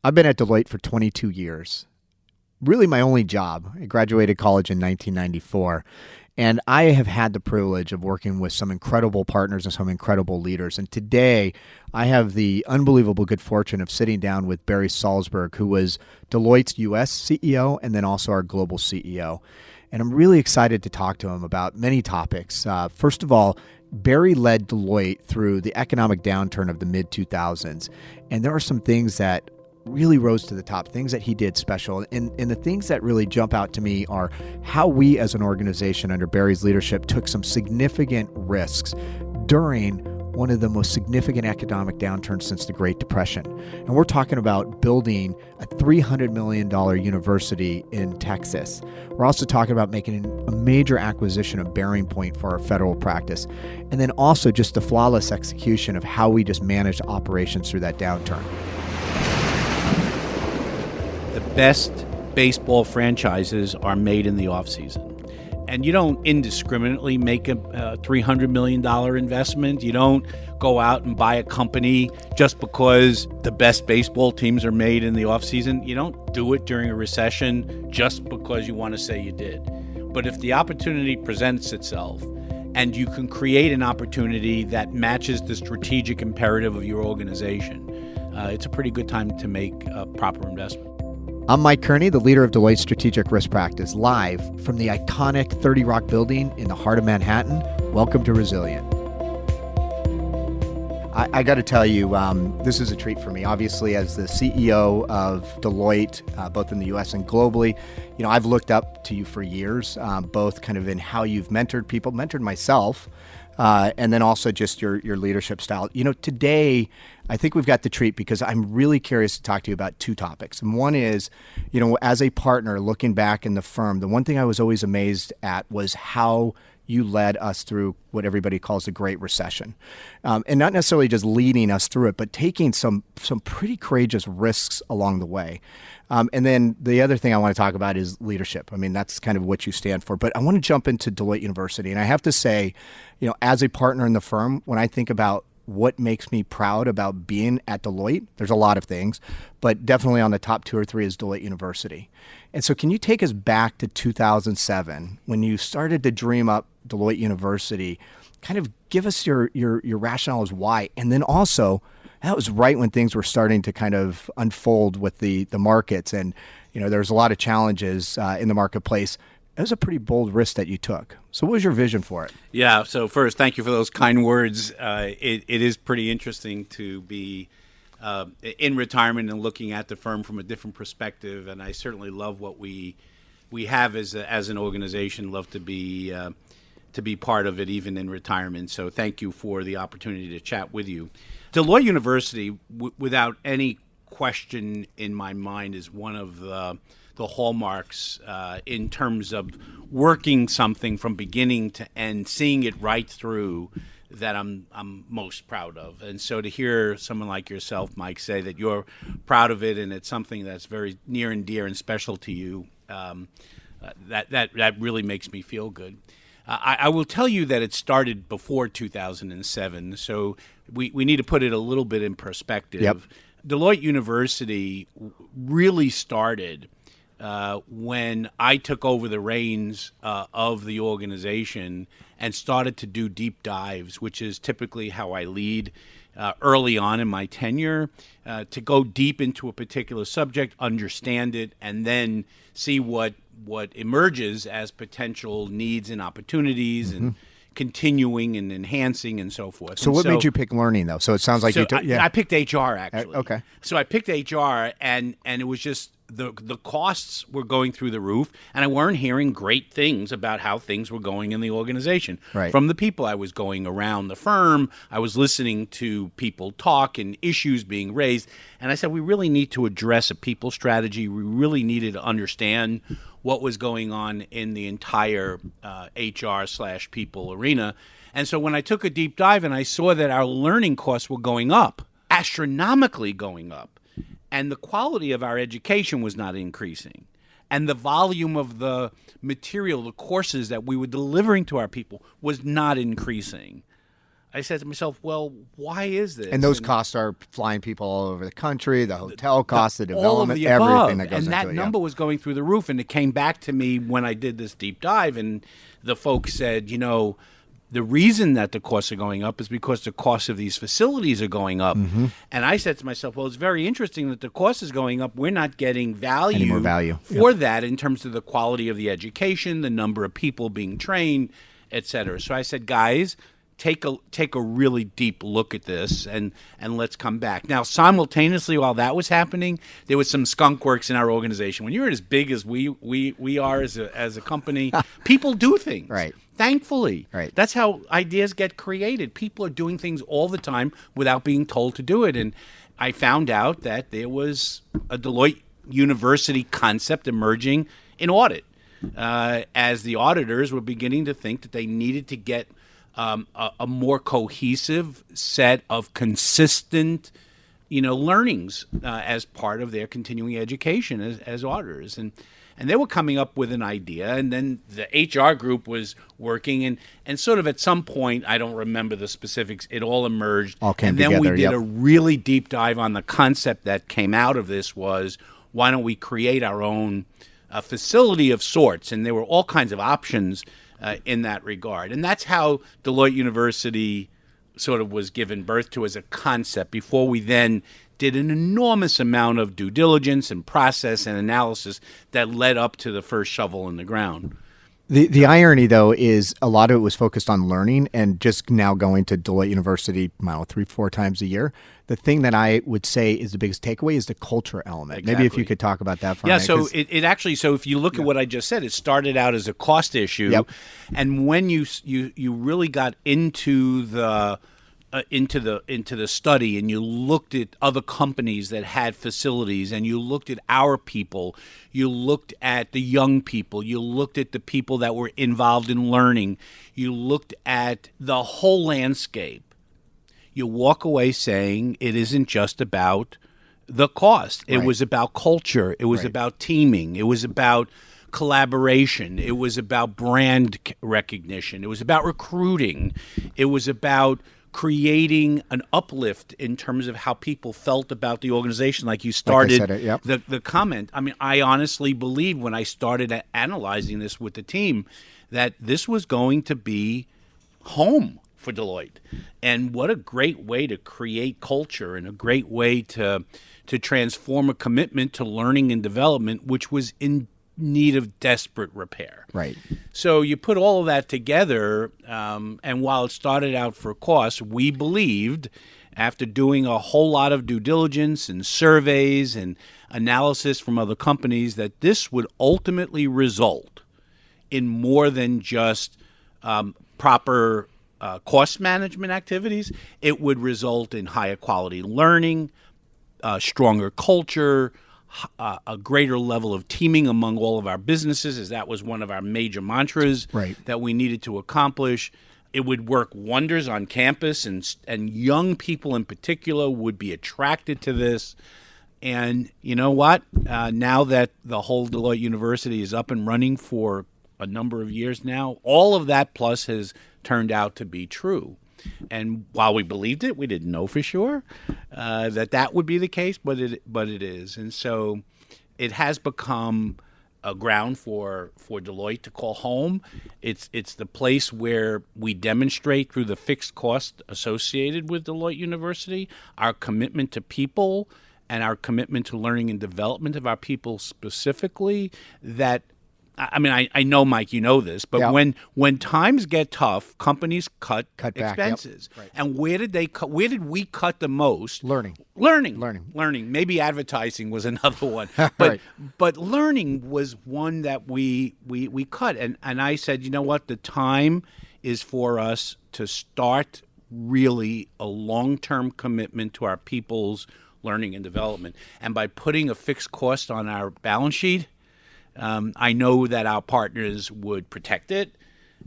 I've been at Deloitte for 22 years. Really my only job. I graduated college in 1994. And I have had the privilege of working with some incredible partners and some incredible leaders. And today, I have the unbelievable good fortune of sitting down with Barry Salzberg, who was Deloitte's U.S. CEO and then also our global CEO. And I'm really excited to talk to him about many topics. First of all, Barry led Deloitte through the economic downturn of the mid-2000s. And there are some things that really rose to the top, things that he did special. And the things that really jump out to me are how we as an organization under Barry's leadership took some significant risks during one of the most significant economic downturns since the Great Depression. And we're talking about building a $300 million university in Texas. We're also talking about making a major acquisition of Bearing Point for our federal practice. And then also just the flawless execution of how we just managed operations through that downturn. The best baseball franchises are made in the offseason. And you don't indiscriminately make a $300 million investment. You don't go out and buy a company just because the best baseball teams are made in the offseason. You don't do it during a recession just because you want to say you did. But if the opportunity presents itself and you can create an opportunity that matches the strategic imperative of your organization, it's a pretty good time to make a proper investment. I'm Mike Kearney, the leader of Deloitte's Strategic Risk Practice, live from the iconic 30 Rock building in the heart of Manhattan. Welcome to Resilient. I got to tell you, this is a treat for me. Obviously, as the CEO of Deloitte, both in the U.S. and globally, I've looked up to you for years, both kind of in how you've mentored people, mentored myself, and then also just your leadership style. Today, I think we've got the treat because I'm really curious to talk to you about two topics. And one is, as a partner looking back in the firm, the one thing I was always amazed at was how you led us through what everybody calls the Great Recession. And not necessarily just leading us through it, but taking some pretty courageous risks along the way. And then the other thing I want to talk about is leadership. I mean, that's kind of what you stand for. But I want to jump into Deloitte University. And I have to say, as a partner in the firm, when I think about what makes me proud about being at Deloitte, there's a lot of things, but definitely on the top 2 or 3 is Deloitte University. And so can you take us back to 2007 when you started to dream up Deloitte University? Kind of give us your rationale as why. And then also, that was right when things were starting to kind of unfold with the markets. And, there's a lot of challenges in the marketplace. It was a pretty bold risk that you took. So what was your vision for it? Yeah, so first, thank you for those kind words. It is pretty interesting to be in retirement and looking at the firm from a different perspective. And I certainly love what we have as an organization, love to be part of it even in retirement. So thank you for the opportunity to chat with you. Deloitte University, without any question in my mind, is one of the hallmarks in terms of working something from beginning to end, seeing it right through, that I'm most proud of. And so to hear someone like yourself, Mike, say that you're proud of it and it's something that's very near and dear and special to you, that really makes me feel good. I will tell you that it started before 2007, so we need to put it a little bit in perspective. Yep. Deloitte University really started when I took over the reins of the organization and started to do deep dives, which is typically how I lead early on in my tenure, to go deep into a particular subject, understand it, and then see what emerges as potential needs and opportunities and continuing and enhancing and so forth. So what made you pick learning, though? So it sounds like I picked HR, actually. Okay. So I picked HR, and it was just the costs were going through the roof, and I weren't hearing great things about how things were going in the organization. Right. From the people I was going around the firm, I was listening to people talk and issues being raised, and I said, we really need to address a people strategy. We really needed to understand what was going on in the entire HR/people arena. And so when I took a deep dive and I saw that our learning costs were going up, astronomically going up, and the quality of our education was not increasing, and the volume of the material, the courses that we were delivering to our people was not increasing, I said to myself, well, why is this? And those costs are flying people all over the country, the hotel costs, the all of development, the everything above. that goes and into that it. number was going through the roof. And it came back to me when I did this deep dive, and the folks said, you know, the reason that the costs are going up is because the costs of these facilities are going up. Mm-hmm. And I said to myself, well, it's very interesting that the cost is going up. We're not getting Any more value for that in terms of the quality of the education, the number of people being trained, et cetera. So I said, guys, take a really deep look at this and let's come back. Now, simultaneously, while that was happening, there was some skunk works in our organization. When you're as big as we are as a company, people do things. Right. Thankfully. Right. That's how ideas get created. People are doing things all the time without being told to do it. And I found out that there was a Deloitte University concept emerging in audit as the auditors were beginning to think that they needed to get a more cohesive set of consistent, learnings as part of their continuing education as auditors. And they were coming up with an idea, and then the HR group was working, and sort of at some point, I don't remember the specifics, it all emerged. All came and then together, we did yep. a really deep dive on the concept that came out of this was, why don't we create our own facility of sorts? And there were all kinds of options in that regard. And that's how Deloitte University sort of was given birth to as a concept before we then did an enormous amount of due diligence and process and analysis that led up to the first shovel in the ground. The irony, though, is a lot of it was focused on learning and just now going to Deloitte University, 3-4 times a year. The thing that I would say is the biggest takeaway is the culture element. Exactly. Maybe if you could talk about that for a minute. Yeah, so it actually, so if you look at what I just said, it started out as a cost issue. Yep. And when you really got into the study and you looked at other companies that had facilities and you looked at our people, you looked at the young people, you looked at the people that were involved in learning, you looked at the whole landscape, you walk away saying it isn't just about the cost. It was about culture. It was about teaming. It was about collaboration. It was about brand recognition. It was about recruiting. It was about creating an uplift in terms of how people felt about the organization. Like you started the comment. I mean, I honestly believe when I started analyzing this with the team that this was going to be home for Deloitte. And what a great way to create culture and a great way to transform a commitment to learning and development, which was in need of desperate repair. Right. So you put all of that together, and while it started out for cost, we believed, after doing a whole lot of due diligence and surveys and analysis from other companies, that this would ultimately result in more than just proper cost management activities. It would result in higher quality learning, stronger culture, a greater level of teaming among all of our businesses, as that was one of our major mantras that we needed to accomplish. It would work wonders on campus, and young people in particular would be attracted to this. And you know what? Now that the whole Deloitte University is up and running for a number of years now, all of that plus has turned out to be true. And while we believed it, we didn't know for sure that would be the case, but it is. And so it has become a ground for Deloitte to call home. It's the place where we demonstrate through the fixed cost associated with Deloitte University our commitment to people and our commitment to learning and development of our people specifically. That, I mean, I know, Mike, you know this, but when times get tough, companies cut back, expenses. Yep. Right. And where did they cut? Where did we cut the most? Learning. Maybe advertising was another one, but learning was one that we cut. And I said, you know what? The time is for us to start really a long-term commitment to our people's learning and development. And by putting a fixed cost on our balance sheet, I know that our partners would protect it.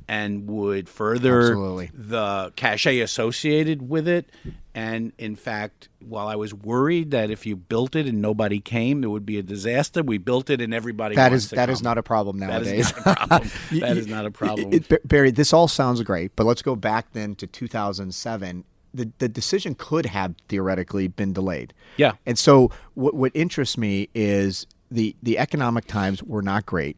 and would further Absolutely. the cachet associated with it. And in fact, while I was worried that if you built it and nobody came, it would be a disaster, we built it and everybody wants to come. That is not a problem nowadays. That is not a problem. That is not a problem. Barry, this all sounds great, but let's go back then to 2007. The decision could have theoretically been delayed. Yeah. And so what interests me is the economic times were not great.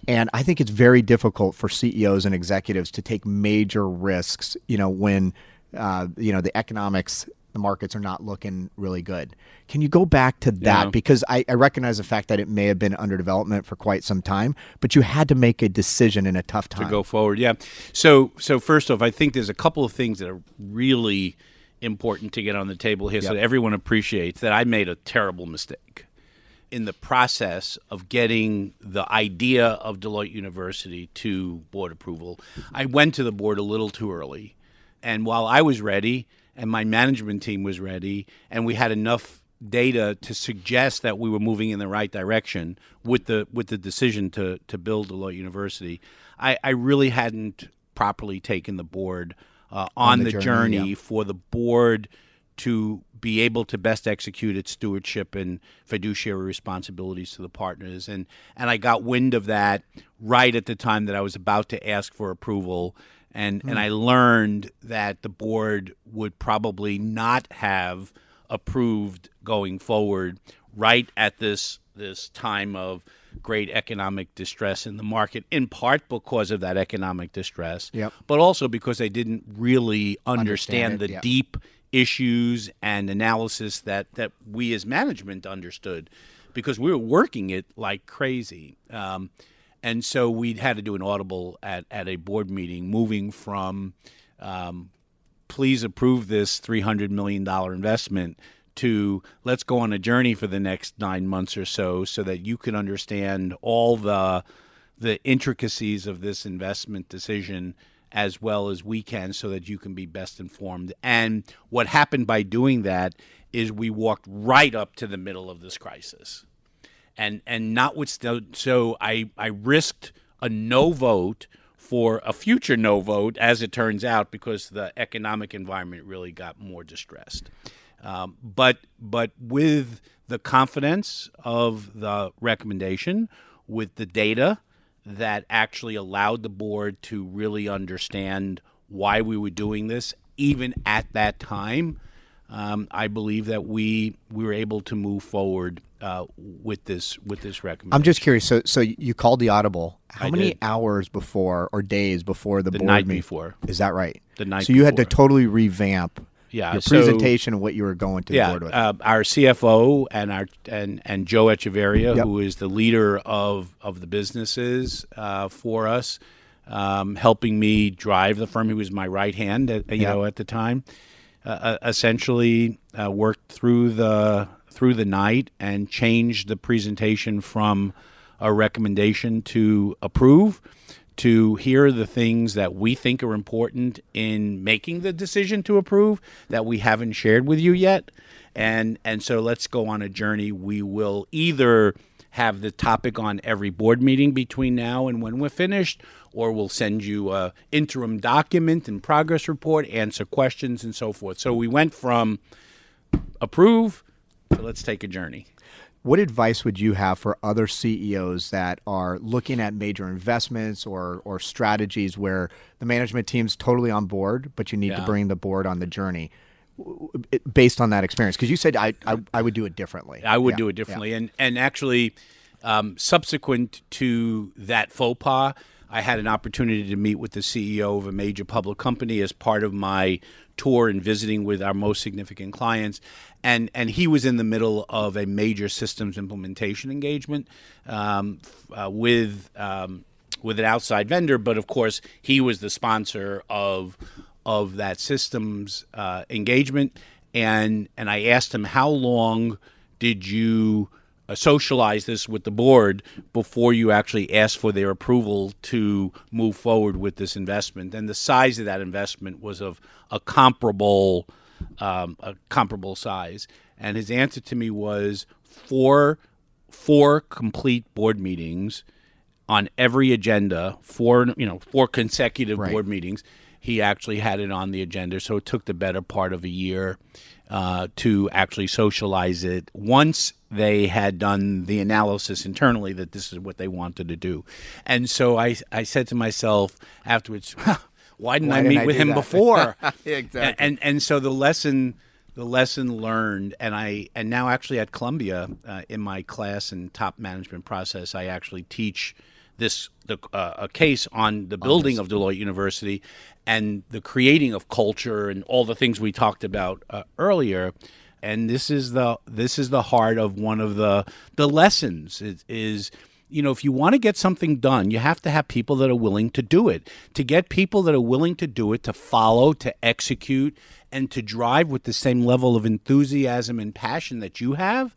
And I think it's very difficult for CEOs and executives to take major risks, when the economics, the markets are not looking really good. Can you go back to that? Yeah. Because I recognize the fact that it may have been under development for quite some time, but you had to make a decision in a tough time. To go forward, yeah. So first off, I think there's a couple of things that are really important to get on the table here so that everyone appreciates that I made a terrible mistake in the process of getting the idea of Deloitte University to board approval. I went to the board a little too early. And while I was ready and my management team was ready and we had enough data to suggest that we were moving in the right direction with the decision to build Deloitte University, I really hadn't properly taken the board on the journey for the board to be able to best execute its stewardship and fiduciary responsibilities to the partners. And I got wind of that right at the time that I was about to ask for approval. And I learned that the board would probably not have approved going forward right at this time of great economic distress in the market, in part because of that economic distress, but also because they didn't really understand the deep issues and analysis that we as management understood, because we were working it like crazy. And so we had to do an audible at a board meeting, moving from please approve this $300 million investment to let's go on a journey for the next 9 months or so that you can understand all the intricacies of this investment decision as well as we can so that you can be best informed. And what happened by doing that is we walked right up to the middle of this crisis. And notwithstanding, so I risked a no vote for a future no vote, as it turns out, because the economic environment really got more distressed. But with the confidence of the recommendation, with the data that actually allowed the board to really understand why we were doing this, even at that time, I believe that we were able to move forward with this recommendation. I'm just curious. So you called the audible. How many did. hours before or days before the board night meeting? before. Is that right? The night So you had to before. totally revamp your presentation and what you were going to the board with. Our CFO and Joe Echeverria, who is the leader of the businesses for us, helping me drive the firm. He was my right hand, at the time. Essentially worked through the night and changed the presentation from a recommendation to approve, to hear the things that we think are important in making the decision to approve that we haven't shared with you yet. And so let's go on a journey. We will either have the topic on every board meeting between now and when we're finished, or we'll send you a interim document and progress report, answer questions, and so forth. So we went from approve to let's take a journey. What advice would you have for other CEOs that are looking at major investments or strategies where the management team's totally on board, but you need to bring the board on the journey based on that experience? Because you said I would do it differently. I would do it differently. And actually, subsequent to that faux pas, I had an opportunity to meet with the CEO of a major public company as part of my tour and visiting with our most significant clients. And he was in the middle of a major systems implementation engagement with an outside vendor. But of course, he was the sponsor of that systems engagement. And I asked him, how long did you socialize this with the board before you actually asked for their approval to move forward with this investment? And the size of that investment was of a comparable size. And his answer to me was four complete board meetings on every agenda for consecutive board meetings. He actually had it on the agenda, so it took the better part of a year to actually socialize it. Once they had done the analysis internally that this is what they wanted to do, and so I said to myself afterwards, why didn't I meet with him before? Exactly. And so the lesson learned, and now actually at Columbia in my class in top management process, I actually teach a case on the building of Deloitte University and the creating of culture and all the things we talked about earlier. And this is the heart of one of the lessons is if you want to get something done, you have to have people that are willing to do it. To get people that are willing to do it, to follow, to execute, and to drive with the same level of enthusiasm and passion that you have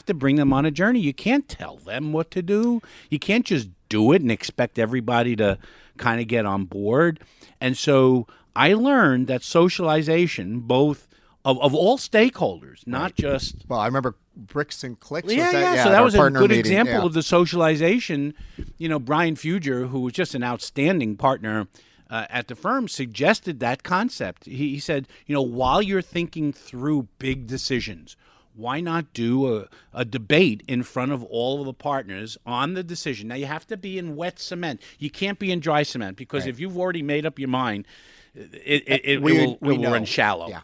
to bring them on a journey. You can't tell them what to do. You can't just do it and expect everybody to kind of get on board. And so I learned that socialization, both of all stakeholders, not just... Well, I remember Bricks and Clicks. So that was a good example of the socialization. Brian Fuger, who was just an outstanding partner at the firm, suggested that concept. He said, while you're thinking through big decisions, why not do a debate in front of all of the partners on the decision? Now, you have to be in wet cement. You can't be in dry cement, because if you've already made up your mind, it will run shallow. Yeah.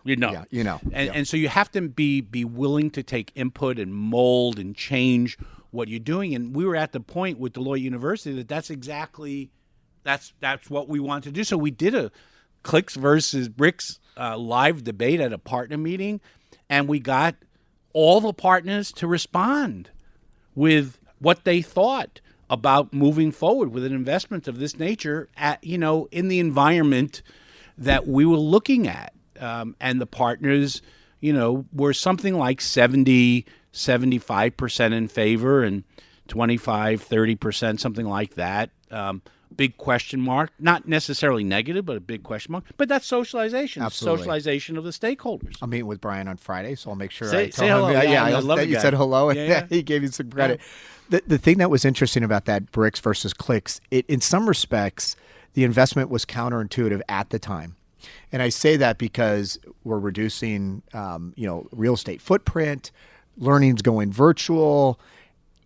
And so you have to be willing to take input and mold and change what you're doing. And we were at the point with Deloitte University that's what we want to do. So we did a Clicks versus Bricks live debate at a partner meeting, and we got all the partners to respond with what they thought about moving forward with an investment of this nature in the environment that we were looking at. And the partners, were something like 75% in favor and 25-30%, something like that. Big question mark, not necessarily negative, but a big question mark. But that's socialization. Absolutely. Socialization of the stakeholders. I'm meeting with Brian on Friday, so I'll make sure say I tell hello. him. I love that you guy. said hello, and Yeah. he gave you some credit. The thing that was interesting about that Bricks versus Clicks, in some respects, the investment was counterintuitive at the time. And I say that because we're reducing, real estate footprint, learning's going virtual,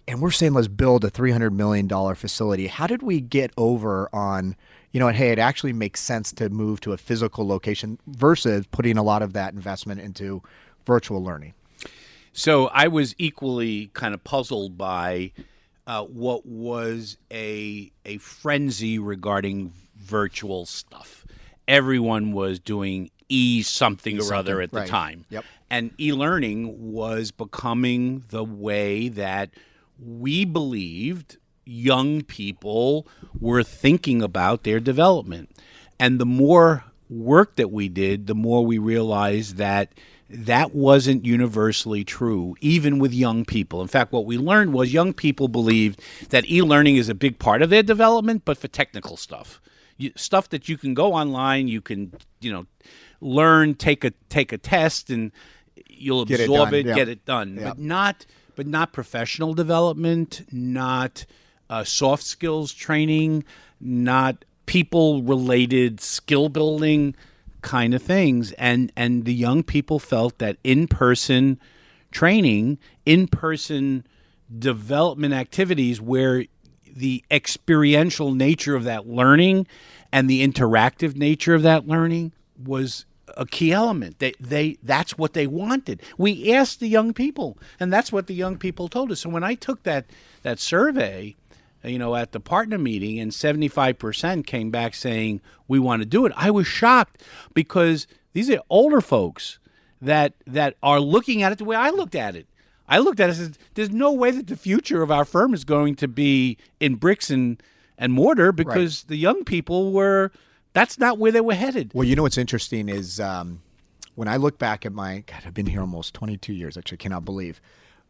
and we're saying let's build a $300 million facility. How did we get over on, hey, it actually makes sense to move to a physical location versus putting a lot of that investment into virtual learning? So I was equally kind of puzzled by what was a frenzy regarding virtual stuff. Everyone was doing something or other at the time. Yep. And e-learning was becoming the way that we believed young people were thinking about their development. And the more work that we did, the more we realized that wasn't universally true, even with young people. In fact, what we learned was young people believed that e-learning is a big part of their development, but for technical stuff. Stuff that you can go online, you can, learn, take a test, and you'll absorb it, get it done. Yep. But not professional development, not soft skills training, not people-related skill building kind of things. And the young people felt that in-person training, in-person development activities where the experiential nature of that learning and the interactive nature of that learning was a key element. That's what they wanted. We asked the young people, and that's what the young people told us. So when I took that survey, at the partner meeting, and 75% came back saying we want to do it, I was shocked, because these are older folks that are looking at it the way I looked at it. I looked at it and said, there's no way that the future of our firm is going to be in bricks and mortar, because the young people that's not where they were headed. Well, what's interesting is when I look back at I've been here almost 22 years, which I cannot believe.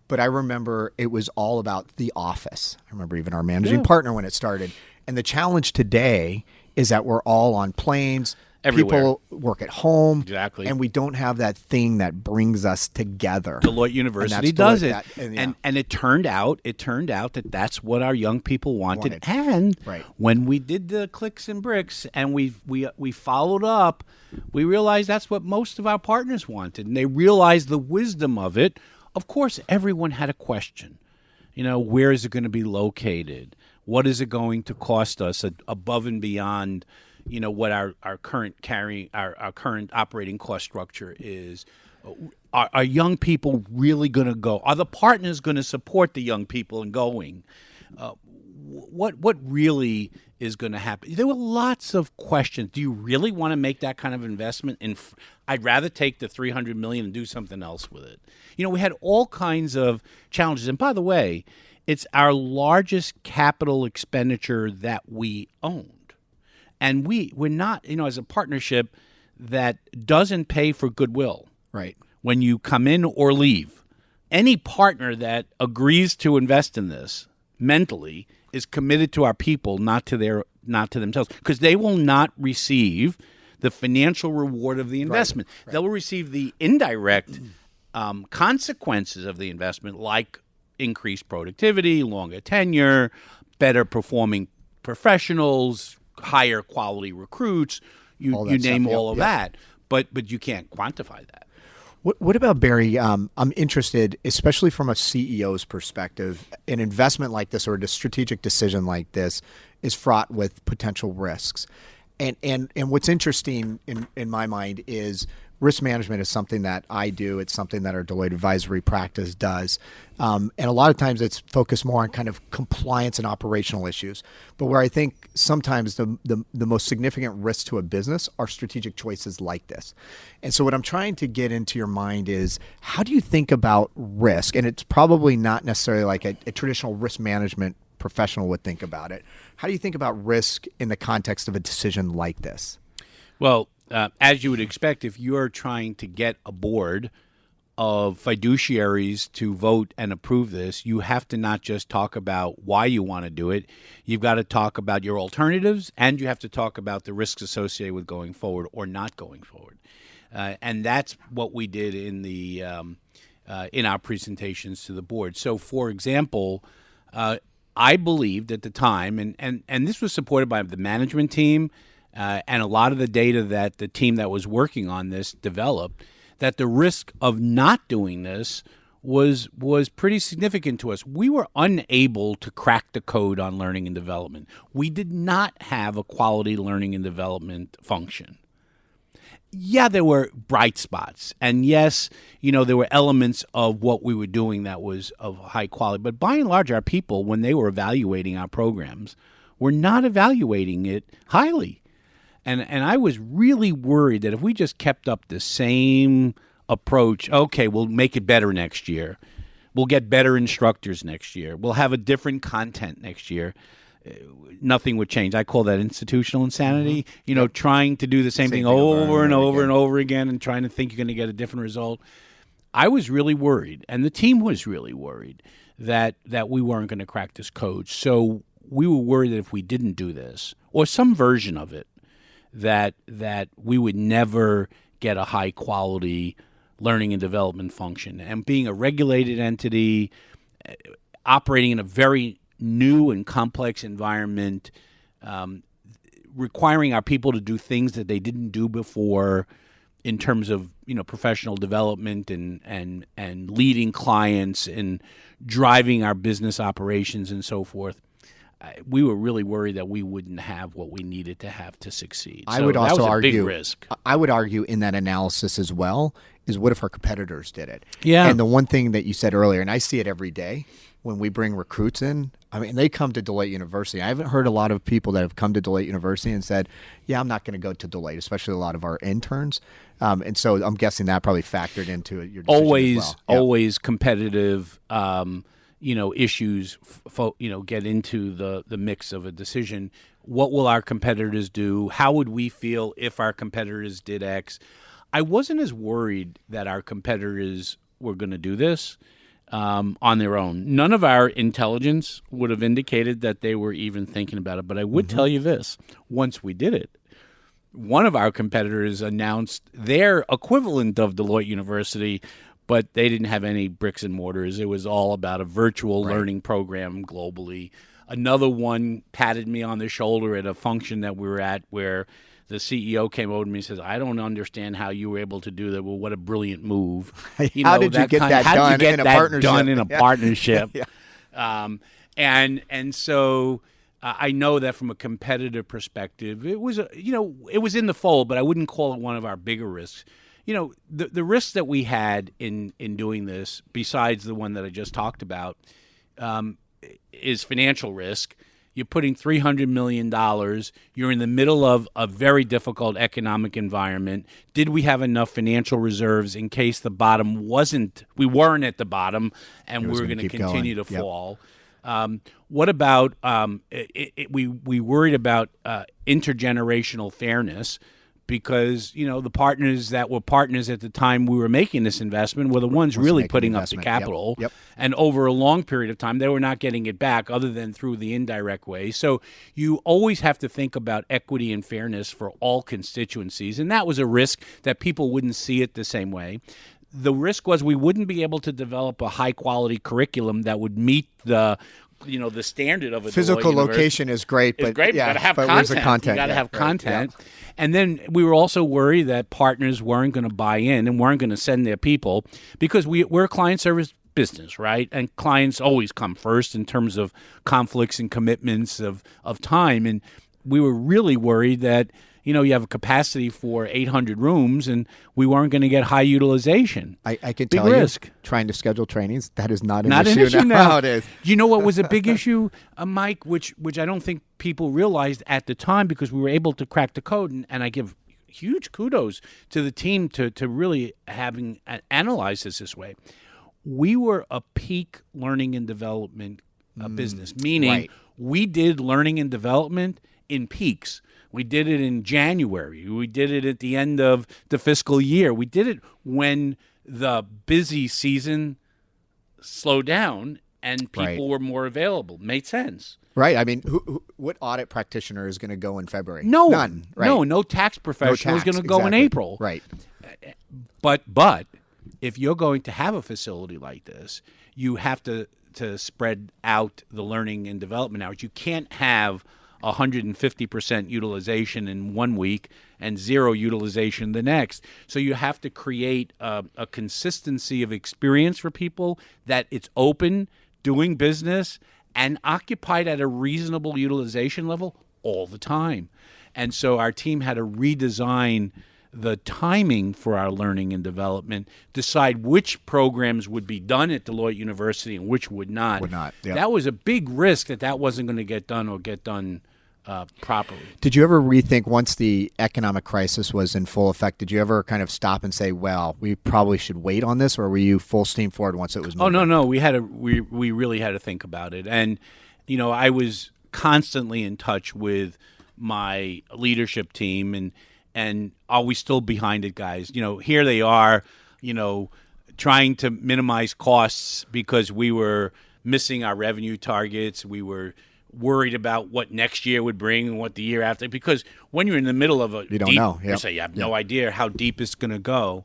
But I remember it was all about the office. I remember even our managing partner when it started. And the challenge today is that we're all on planes. Everywhere. People work at home. Exactly. And we don't have that thing that brings us together. Deloitte University And does Deloitte, it. And it turned out that that's what our young people wanted. And Right. when we did the clicks and bricks and we followed up, we realized that's what most of our partners wanted. And they realized the wisdom of it. Of course, everyone had a question. Where is it going to be located? What is it going to cost us above and beyond, what our current our current operating cost structure is? Are young people really going to go? Are the partners going to support the young people in going? What really is going to happen? There were lots of questions. Do you really want to make that kind of investment? I'd rather take the $300 million and do something else with it. We had all kinds of challenges. And by the way, it's our largest capital expenditure that we owned. And we're not, as a partnership that doesn't pay for goodwill. Right. When you come in or leave. Any partner that agrees to invest in this mentally is committed to our people, not to themselves, because they will not receive the financial reward of the investment. Right. They will receive the indirect consequences of the investment, like increased productivity, longer tenure, better performing professionals, higher quality recruits. You name all of that, but you can't quantify that. What about, Barry? I'm interested, especially from a CEO's perspective, an investment like this or a strategic decision like this is fraught with potential risks. And what's interesting in my mind is risk management is something that I do. It's something that our Deloitte advisory practice does. And a lot of times it's focused more on kind of compliance and operational issues. But where I think sometimes the most significant risks to a business are strategic choices like this. And so what I'm trying to get into your mind is, how do you think about risk? And it's probably not necessarily like a traditional risk management professional would think about it. How do you think about risk in the context of a decision like this? Well, as you would expect, if you're trying to get a board of fiduciaries to vote and approve this, you have to not just talk about why you want to do it. You've got to talk about your alternatives, and you have to talk about the risks associated with going forward or not going forward. And that's what we did in in our presentations to the board. So, for example, I believed at the time, and this was supported by the management team, and a lot of the data that the team that was working on this developed, that the risk of not doing this was pretty significant to us. We were unable to crack the code on learning and development. We did not have a quality learning and development function. Yeah, there were bright spots. And yes, there were elements of what we were doing that was of high quality. But by and large, our people, when they were evaluating our programs, were not evaluating it highly. And I was really worried that if we just kept up the same approach, okay, we'll make it better next year. We'll get better instructors next year. We'll have a different content next year. Nothing would change. I call that institutional insanity. Trying to do the same thing over and over again and trying to think you're going to get a different result. I was really worried, and the team was really worried that we weren't going to crack this code. So we were worried that if we didn't do this, or some version of it, that we would never get a high quality learning and development function. And being a regulated entity, operating in a very new and complex environment, requiring our people to do things that they didn't do before in terms of professional development and leading clients and driving our business operations and so forth. We were really worried that we wouldn't have what we needed to have to succeed. I would also argue, big risk. I would argue in that analysis as well is, what if our competitors did it? Yeah. And the one thing that you said earlier, and I see it every day when we bring recruits in, I mean, they come to Deloitte University. I haven't heard a lot of people that have come to Deloitte University and said, yeah, I'm not going to go to Deloitte, especially a lot of our interns. And so I'm guessing that probably factored into your decision as well. Always competitive issues, get into the mix of a decision. What will our competitors do? How would we feel if our competitors did X? I wasn't as worried that our competitors were going to do this on their own. None of our intelligence would have indicated that they were even thinking about it. But I would tell you this: once we did it, one of our competitors announced their equivalent of Deloitte University, but they didn't have any bricks and mortars. It was all about a virtual learning program globally. Another one patted me on the shoulder at a function that we were at where the CEO came over to me and says, "I don't understand how you were able to do that. Well, what a brilliant move. How did you get that done in a partnership? And so I know that from a competitive perspective, it was it was in the fold, but I wouldn't call it one of our bigger risks. The risks that we had in doing this, besides the one that I just talked about, is financial risk. You're putting $300 million. You're in the middle of a very difficult economic environment. Did we have enough financial reserves in case the bottom we weren't at the bottom and we were going to continue to fall? What about, we worried about intergenerational fairness, because, the partners that were partners at the time we were making this investment were the ones really putting up the capital. Yep. And over a long period of time, they were not getting it back other than through the indirect way. So you always have to think about equity and fairness for all constituencies. And that was a risk that people wouldn't see it the same way. The risk was we wouldn't be able to develop a high-quality curriculum that would meet the standard of a physical location is great, but you got to have content. You got to have content. Yeah. And then we were also worried that partners weren't going to buy in and weren't going to send their people, because we're a client service business, right? And clients always come first in terms of conflicts and commitments of time. And we were really worried that you have a capacity for 800 rooms, and we weren't going to get high utilization. I can tell you, trying to schedule trainings, that is not an issue now. Nowadays. Do you know what was a big issue, Mike, which I don't think people realized at the time, because we were able to crack the code, and I give huge kudos to the team to really having analyzed this way. We were a peak learning and development business, meaning we did learning and development in peaks. We did it in January. We did it at the end of the fiscal year. We did it when the busy season slowed down and people were more available. Made sense. Right. I mean, what audit practitioner is going to go in February? None. Right? No tax professional is going to go in April. Right. But if you're going to have a facility like this, you have to spread out the learning and development hours. You can't have 150% utilization in 1 week and zero utilization the next. So you have to create a consistency of experience for people, that it's open, doing business, and occupied at a reasonable utilization level all the time. And so our team had to redesign the timing for our learning and development, decide which programs would be done at Deloitte University and which would not. Yep. That was a big risk that wasn't going to get done or get done properly. Did you ever rethink, once the economic crisis was in full effect, did you ever kind of stop and say, well, we probably should wait on this, or were you full steam forward once it was moving? Oh, no. We really had to think about it. And, I was constantly in touch with my leadership team, and are we still behind it, guys? Here they are, trying to minimize costs because we were missing our revenue targets. We were worried about what next year would bring and what the year after, because when you're in the middle of you don't know. You say you have no idea how deep it's going to go.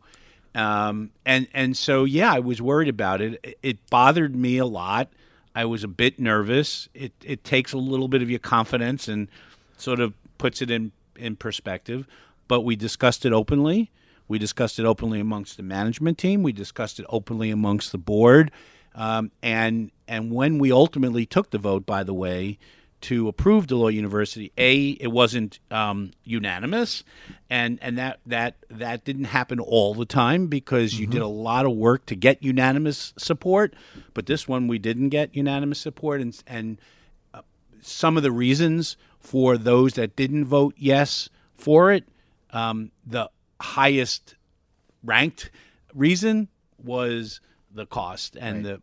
And so, I was worried about it. It bothered me a lot. I was a bit nervous. It takes a little bit of your confidence and sort of puts it in perspective. But we discussed it openly. We discussed it openly amongst the management team. We discussed it openly amongst the board. And when we ultimately took the vote, by the way, to approve Deloitte University, it wasn't unanimous, and that didn't happen all the time, because you did a lot of work to get unanimous support. But this one, we didn't get unanimous support, and some of the reasons for those that didn't vote yes for it, the highest ranked reason was the cost and the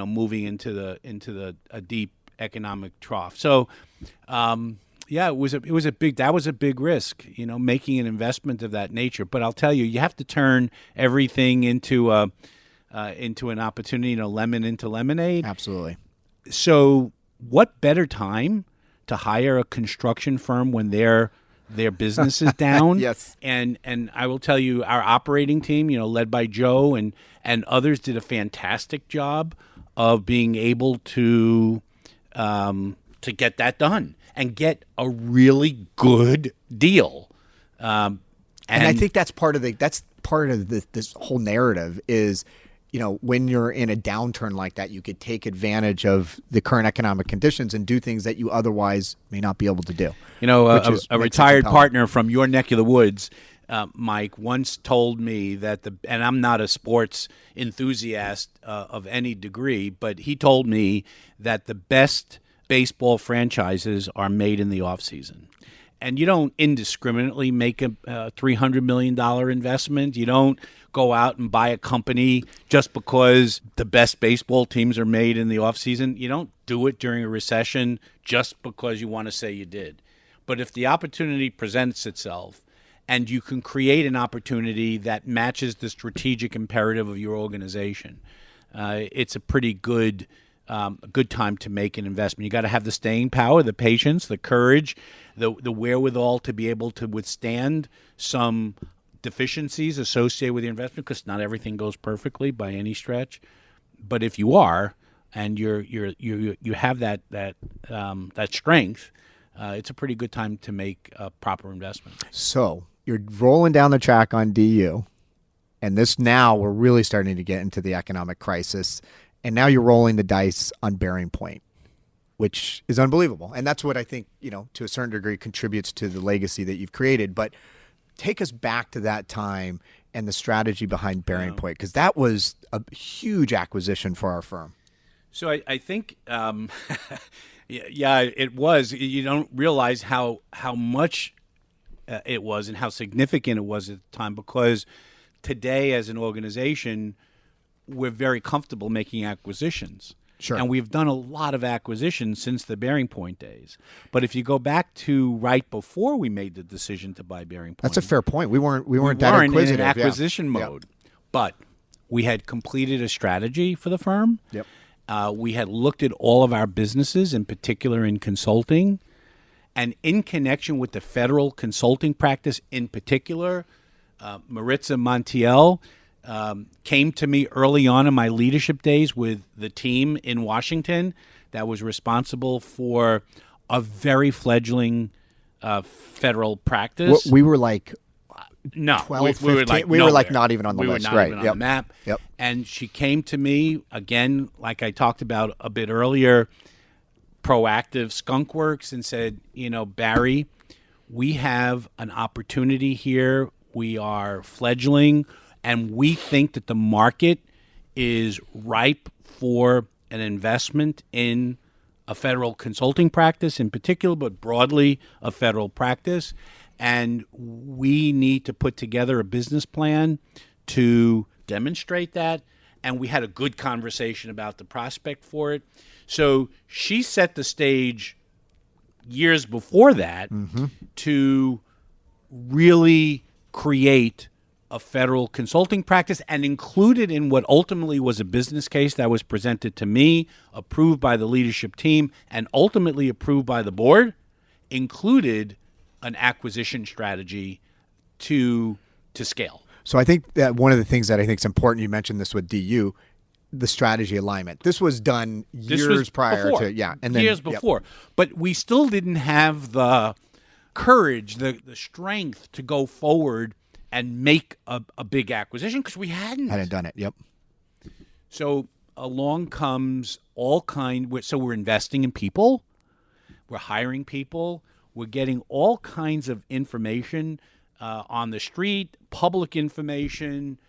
moving into a deep economic trough. So it was a big risk, making an investment of that nature. But I'll tell you, you have to turn everything into an opportunity, lemon into lemonade. Absolutely. So what better time to hire a construction firm when they're their businesses down. Yes. And I will tell you, our operating team, led by Joe and others, did a fantastic job of being able to get that done and get a really good deal. And I think that's part of this whole narrative is, when you're in a downturn like that, you could take advantage of the current economic conditions and do things that you otherwise may not be able to do. A retired partner from your neck of the woods, Mike, once told me that and I'm not a sports enthusiast of any degree, but he told me that the best baseball franchises are made in the off season. And you don't indiscriminately make a $300 million investment. You don't go out and buy a company just because the best baseball teams are made in the offseason. You don't do it during a recession just because you want to say you did. But if the opportunity presents itself and you can create an opportunity that matches the strategic imperative of your organization, it's a pretty good time to make an investment. You got to have the staying power, the patience, the courage, the wherewithal to be able to withstand some deficiencies associated with your investment, because not everything goes perfectly by any stretch. But if you are, and you have that strength, it's a pretty good time to make a proper investment. So you're rolling down the track on DU, and now we're really starting to get into the economic crisis. And now you're rolling the dice on Bearing Point, which is unbelievable. And that's what I think, to a certain degree contributes to the legacy that you've created. But take us back to that time and the strategy behind Bearing Point, because that was a huge acquisition for our firm. So I think, it was. You don't realize how much it was and how significant it was at the time, because today as an organization, we're very comfortable making acquisitions. Sure. And we've done a lot of acquisitions since the Bearing Point days. But if you go back to right before we made the decision to buy Bearing Point, that's a fair point. We weren't that acquisitive. In an acquisition mode. Yep. But we had completed a strategy for the firm. Yep. We had looked at all of our businesses, in particular in consulting, and in connection with the federal consulting practice in particular, Maritza Montiel came to me early on in my leadership days with the team in Washington that was responsible for a very fledgling federal practice. We were like no, 12, we were 15, like we were like not even on the we list. Were not right. even on the map. Yep. And she came to me, again, like I talked about a bit earlier, proactive skunk works, and said, Barry, we have an opportunity here. We are fledgling, and we think that the market is ripe for an investment in a federal consulting practice in particular, but broadly a federal practice. And we need to put together a business plan to demonstrate that. And we had a good conversation about the prospect for it. So she set the stage years before that to really create a federal consulting practice, and included in what ultimately was a business case that was presented to me, approved by the leadership team, and ultimately approved by the board, included an acquisition strategy to scale. So I think that one of the things that I think is important, you mentioned this with DU, the strategy alignment. This was done years prior to, and then years before. But we still didn't have the courage, the strength to go forward and make a big acquisition, because we hadn't done it. Yep. So along comes so we're investing in people, we're hiring people, we're getting all kinds of information on the street, public information,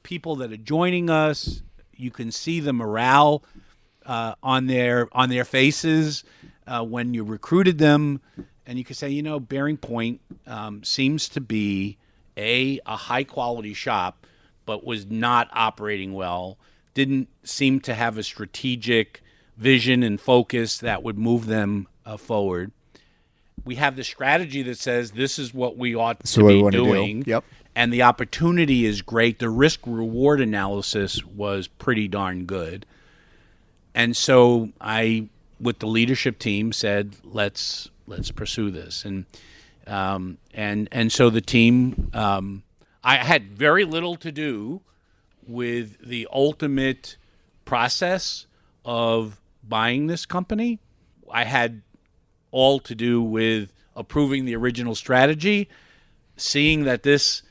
people that are joining us. You can see the morale on their faces when you recruited them, and you can say, Bearing Point seems to be a high-quality shop, but was not operating well, didn't seem to have a strategic vision and focus that would move them forward. We have the strategy that says this is what we ought to be doing, and the opportunity is great. The risk-reward analysis was pretty darn good. And so I, with the leadership team, said, let's pursue this. And And so the team, I had very little to do with the ultimate process of buying this company. I had all to do with approving the original strategy, seeing that this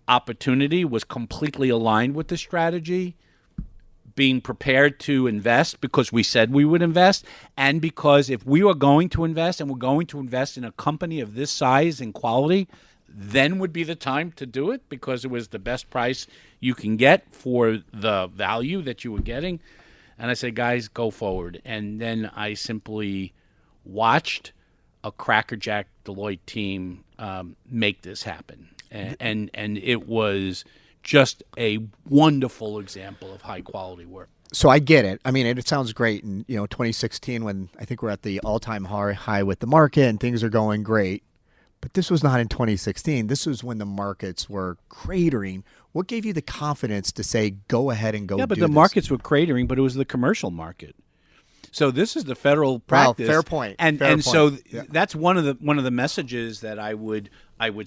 opportunity was completely aligned with the strategy, being prepared to invest because we said we would invest, and because if we were going to invest and we're going to invest in a company of this size and quality, then would be the time to do it because it was the best price you can get for the value that you were getting. And I said, guys, go forward. And then I simply watched a crackerjack Deloitte team make this happen. And it was just a wonderful example of high quality work. So I get it. I mean, it sounds great. And, 2016, when I think we're at the all-time high with the market and things are going great. But this was not in 2016. This was when the markets were cratering. What gave you the confidence to say, go ahead and go do this? Yeah, but the markets were cratering, but it was the commercial market. So this is the federal practice. Well, fair point. So that's one of the messages that I would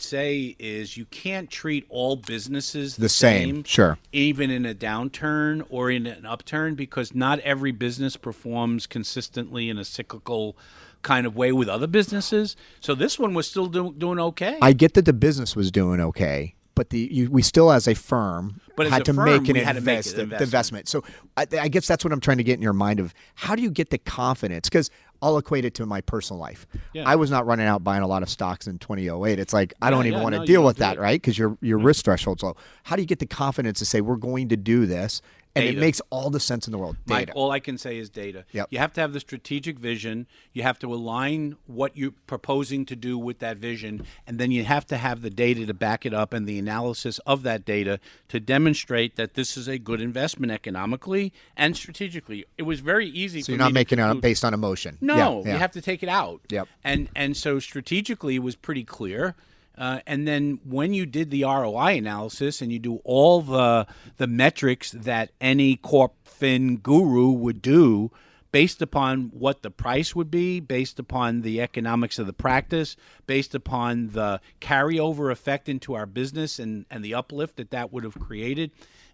say is you can't treat all businesses the same. Sure. Even in a downturn or in an upturn, because not every business performs consistently in a cyclical kind of way with other businesses. So this one was still doing okay. I get that the business was doing okay, but we still, as a firm, had to make an investment. So I guess that's what I'm trying to get in your mind of how do you get the confidence? Because I'll equate it to my personal life. Yeah. I was not running out buying a lot of stocks in 2008. It's like I don't even want to deal with that, right? Because your risk threshold's low. How do you get the confidence to say we're going to do this? And data. It makes all the sense in the world. Data. Mike, all I can say is data. Yep. You have to have the strategic vision. You have to align what you're proposing to do with that vision. And then you have to have the data to back it up and the analysis of that data to demonstrate that this is a good investment economically and strategically. It was very easy for me. So you're not making it based on emotion. No, you have to take it out. Yep. And so strategically it was pretty clear. And then when you did the ROI analysis and you do all the metrics that any corp fin guru would do based upon what the price would be, based upon the economics of the practice, based upon the carryover effect into our business and the uplift that would have created,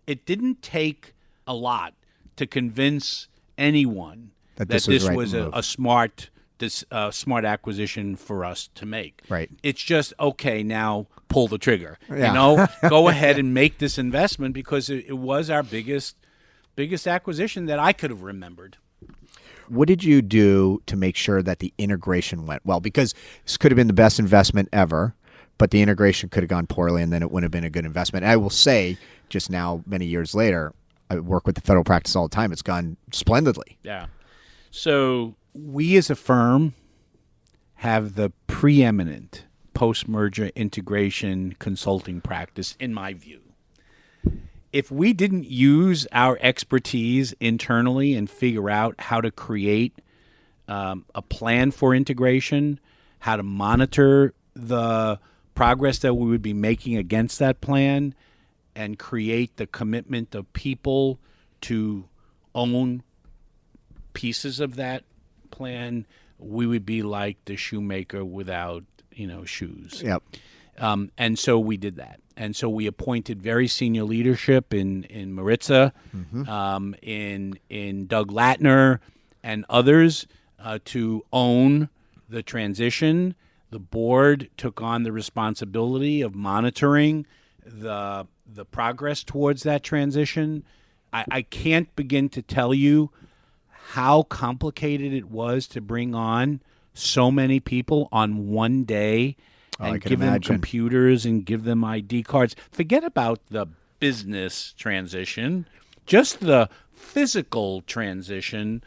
it didn't take a lot to convince anyone that this was a smart acquisition for us to make. Right. It's just, okay, now pull the trigger. Yeah. Go ahead and make this investment because it was our biggest acquisition that I could have remembered. What did you do to make sure that the integration went well? Because this could have been the best investment ever, but the integration could have gone poorly and then it wouldn't have been a good investment. And I will say, just now, many years later, I work with the federal practice all the time. It's gone splendidly. Yeah. So we as a firm have the preeminent post-merger integration consulting practice, in my view. If we didn't use our expertise internally and figure out how to create a plan for integration, how to monitor the progress that we would be making against that plan, and create the commitment of people to own pieces of that plan, we would be like the shoemaker without, shoes. Yep. And so we did that. And so we appointed very senior leadership in Maritza, in Doug Latner, and others to own the transition. The board took on the responsibility of monitoring the progress towards that transition. I can't begin to tell you how complicated it was to bring on so many people on one day and give them computers and give them ID cards. Forget about the business transition, just the physical transition.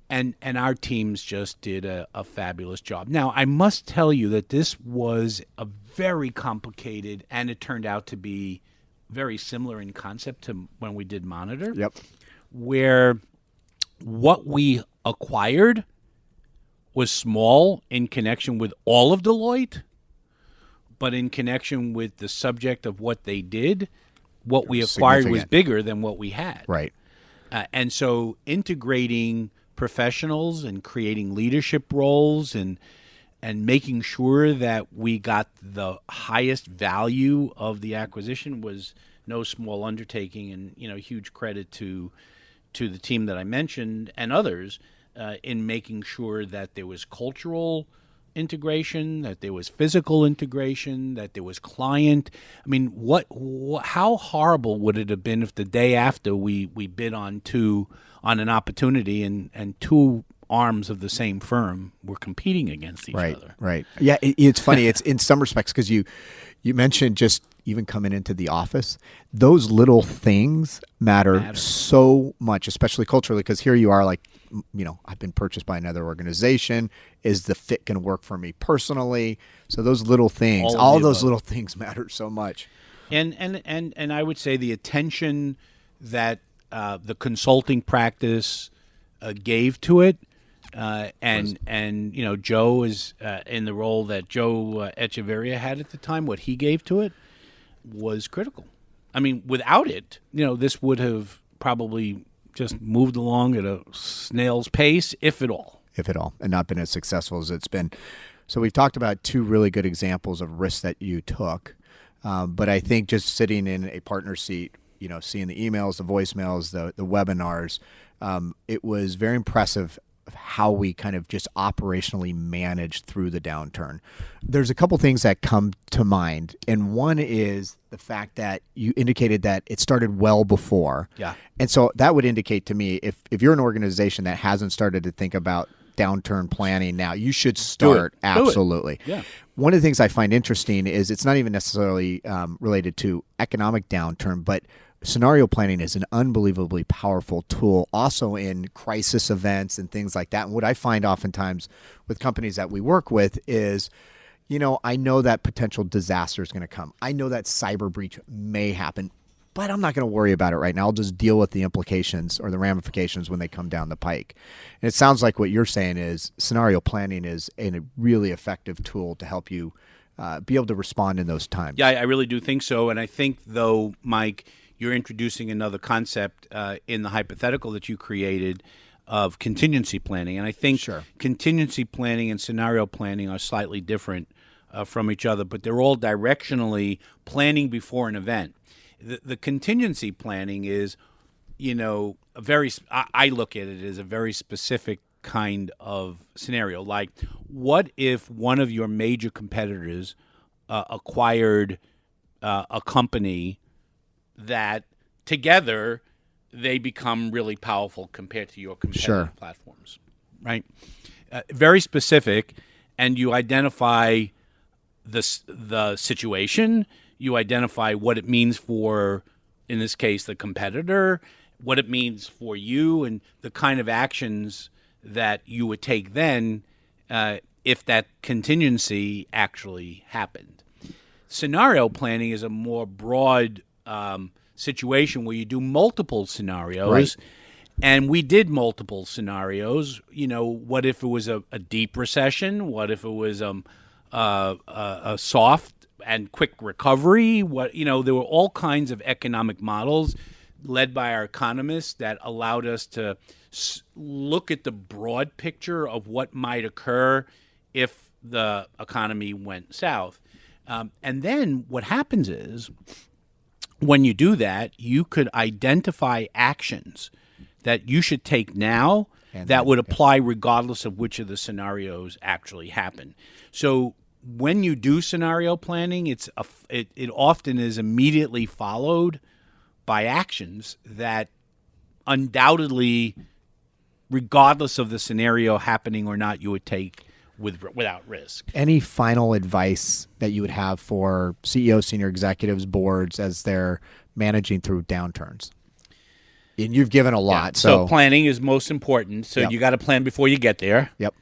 And our teams just did a fabulous job. Now, I must tell you that this was a very complicated, and it turned out to be very similar in concept to when we did Monitor. Yep. Where what we acquired was small in connection with all of Deloitte, but in connection with the subject of what they did, what we acquired was bigger than what we had. Right. And so integrating professionals and creating leadership roles and making sure that we got the highest value of the acquisition was no small undertaking, and huge credit to the team that I mentioned and others in making sure that there was cultural integration, that there was physical integration, that there was client. I mean, how horrible would it have been if the day after we bid on an opportunity and two arms of the same firm were competing against each other? Right. Yeah, it's funny. It's in some respects because you mentioned just even coming into the office, those little things matter so much, especially culturally, because here you are like, I've been purchased by another organization. Is the fit going to work for me personally? So those little things, all those little things matter so much. And I would say the attention that the consulting practice gave to it, and Joe is in the role that Joe Echeverria had at the time. What he gave to it was critical. I mean, without it, this would have probably just moved along at a snail's pace, if at all, and not been as successful as it's been. So we've talked about two really good examples of risks that you took, but I think just sitting in a partner seat, seeing the emails, the voicemails, the webinars, it was very impressive of how we kind of just operationally managed through the downturn. There's a couple things that come to mind, and one is the fact that you indicated that it started well before. Yeah. And so that would indicate to me if you're an organization that hasn't started to think about downturn planning now, you should start. Absolutely. Yeah. One of the things I find interesting is it's not even necessarily related to economic downturn, but scenario planning is an unbelievably powerful tool also in crisis events and things like that. And what I find oftentimes with companies that we work with is, I know that potential disaster is going to come. I know that cyber breach may happen, but I'm not going to worry about it right now. I'll just deal with the implications or the ramifications when they come down the pike. And it sounds like what you're saying is scenario planning is a really effective tool to help you be able to respond in those times. Yeah, I really do think so. And I think, though, Mike, you're introducing another concept in the hypothetical that you created of contingency planning. And I think contingency planning and scenario planning are slightly different from each other, but they're all directionally planning before an event. The contingency planning is, I look at it as a very specific kind of scenario. Like, what if one of your major competitors acquired a company that together they become really powerful compared to your competitive platforms, right? Very specific, and you identify the situation, you identify what it means for, in this case, the competitor, what it means for you, and the kind of actions that you would take then if that contingency actually happened. Scenario planning is a more broad situation where you do multiple scenarios. Right. And we did multiple scenarios. What if it was a deep recession? What if it was a soft and quick recovery? There were all kinds of economic models led by our economists that allowed us to look at the broad picture of what might occur if the economy went south. And then what happens is, when you do that, you could identify actions that you should take now that would apply regardless of which of the scenarios actually happen. So when you do scenario planning, it often is immediately followed by actions that undoubtedly, regardless of the scenario happening or not, you would take without risk. Any final advice that you would have for CEOs, senior executives, boards as they're managing through downturns? And you've given a lot. Yeah. So planning is most important. So you got to plan before you get there. Yep.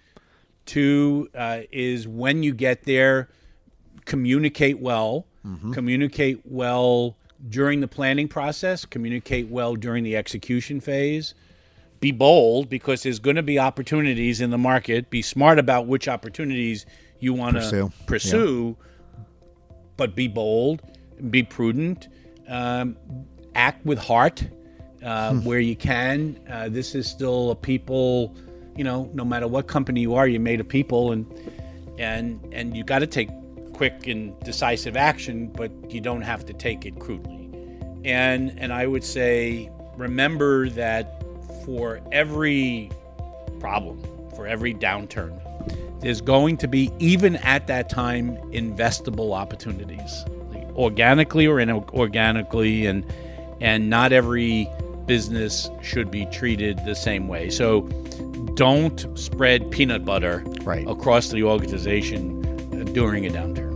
2 is when you get there, communicate well. Mm-hmm. Communicate well during the planning process. Communicate well during the execution phase. Be bold, because there's going to be opportunities in the market. Be smart about which opportunities you want to pursue, but be bold, be prudent, act with heart where you can. This is still a people, no matter what company you are, you're made of people, and and you got to take quick and decisive action, but you don't have to take it crudely. And I would say, remember that for every problem, for every downturn, there's going to be, even at that time, investable opportunities, organically or inorganically, and not every business should be treated the same way. So don't spread peanut butter across the organization during a downturn.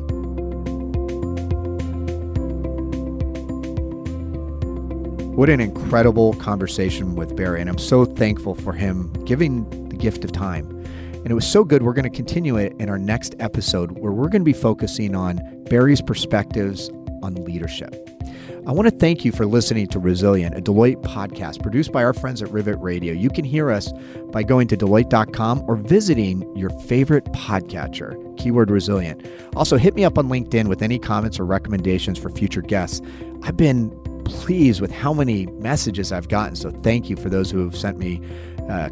What an incredible conversation with Barry, and I'm so thankful for him giving the gift of time. And it was so good, we're going to continue it in our next episode, where we're going to be focusing on Barry's perspectives on leadership. I want to thank you for listening to Resilient, a Deloitte podcast produced by our friends at Rivet Radio. You can hear us by going to Deloitte.com or visiting your favorite podcatcher, keyword Resilient. Also, hit me up on LinkedIn with any comments or recommendations for future guests. I've been pleased with how many messages I've gotten, so thank you for those who have sent me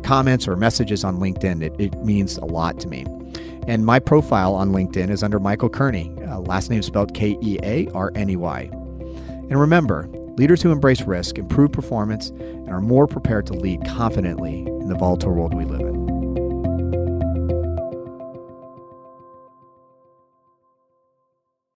comments or messages on LinkedIn. It means a lot to me. And my profile on LinkedIn is under Michael Kearney, last name spelled Kearney. And remember, leaders who embrace risk improve performance and are more prepared to lead confidently in the volatile world we live in.